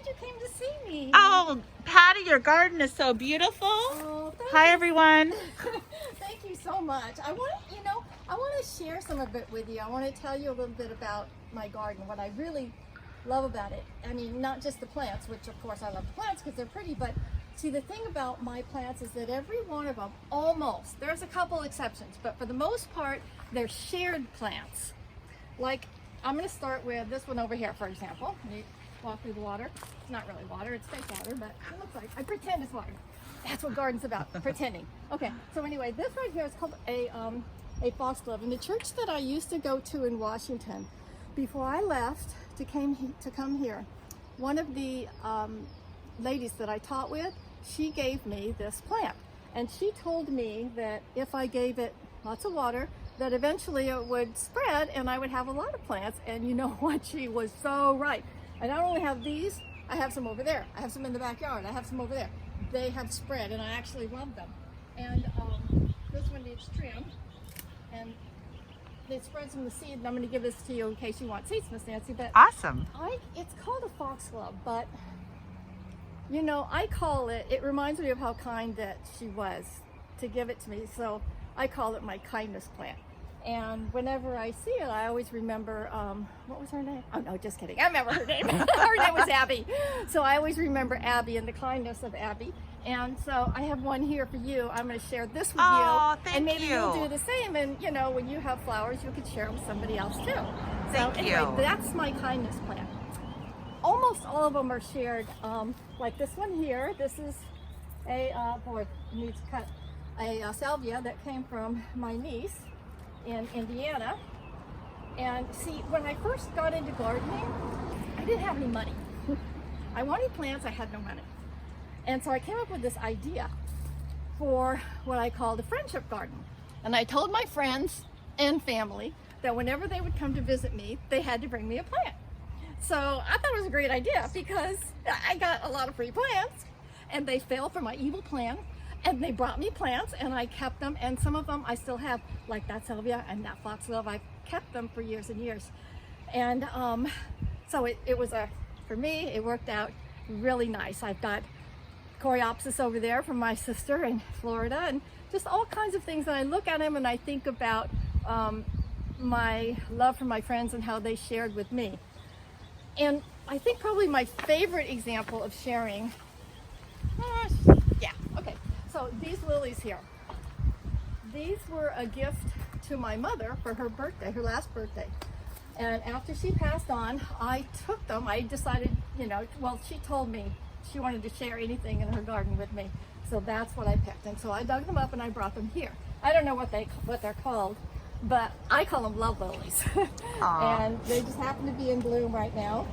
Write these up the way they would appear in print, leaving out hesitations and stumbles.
you came to see me. Oh, Patty, your garden is so beautiful. Oh, Hi, everyone. Thank you so much. I want to share some of it with you. I want to tell you a little bit about my garden, what I really love about it. I mean, not just the plants, which of course I love the plants because they're pretty, but see, the thing about my plants is that every one of them, almost, there's a couple exceptions, but for the most part, they're shared plants. Like, I'm going to start with this one over here, for example. You walk through the water. It's not really water, it's fake water, but it looks like, I pretend it's water. That's what garden's about, pretending. Okay, so anyway, this right here is called a foxglove. In the church that I used to go to in Washington, before I left to come here, one of the ladies that I taught with, she gave me this plant. And she told me that if I gave it lots of water, that eventually it would spread and I would have a lot of plants. And you know what? She was so right. I not only have these, I have some over there. I have some in the backyard. I have some over there. They have spread and I actually love them. And this one needs trim. And it spreads from the seed, and I'm going to give this to you in case you want seeds, Miss Nancy. But Awesome. it's called a foxglove, but you know, I call it, it reminds me of how kind that she was to give it to me, so I call it my kindness plant. And whenever I see it, I always remember, what was her name? Oh no, just kidding. I remember her name. Her name was Abby. So I always remember Abby and the kindness of Abby. And so I have one here for you. I'm going to share this with Oh, you. thank And maybe you. you'll do the same. And you know, when you have flowers, you could share them with somebody else too. Thank Anyway, you. that's my kindness plant. Almost all of them are shared. Like this one here. This is a, boy, it needs cut. A salvia that came from my niece in Indiana. And see, when I first got into gardening, I didn't have any money. I wanted plants, I had no money. And so I came up with this idea for what I called a friendship garden. And I told my friends and family that whenever they would come to visit me, they had to bring me a plant. So I thought it was a great idea because I got a lot of free plants and they fell for my evil plan. And they brought me plants and I kept them, and some of them I still have, like that salvia and that foxglove. I've kept them for years and years. And so it was for me, it worked out really nice. I've got coreopsis over there from my sister in Florida, and just all kinds of things. And I look at them and I think about my love for my friends and how they shared with me. And I think probably my favorite example of sharing, so these lilies here, these were a gift to my mother for her birthday, her last birthday. And after she passed on, I took them. I decided, you know, well, she told me she wanted to share anything in her garden with me. So that's what I picked. And so I dug them up and I brought them here. I don't know what they're called, but I call them love lilies. And they just happen to be in bloom right now.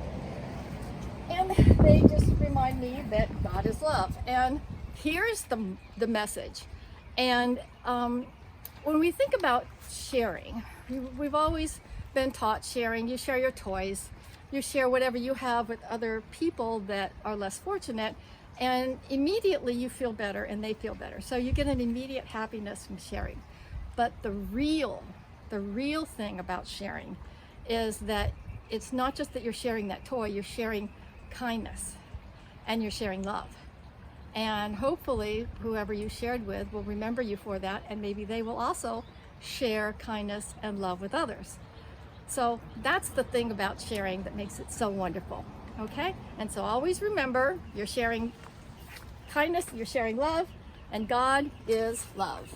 And they just remind me that God is love. And here's the message. And when we think about sharing, we've always been taught sharing. You share your toys, you share whatever you have with other people that are less fortunate, and immediately you feel better and they feel better. So you get an immediate happiness from sharing. But the real thing about sharing is that it's not just that you're sharing that toy, you're sharing kindness and you're sharing love. And hopefully whoever you shared with will remember you for that, and maybe they will also share kindness and love with others. So that's the thing about sharing that makes it so wonderful, okay? And so always remember, you're sharing kindness, you're sharing love, and God is love.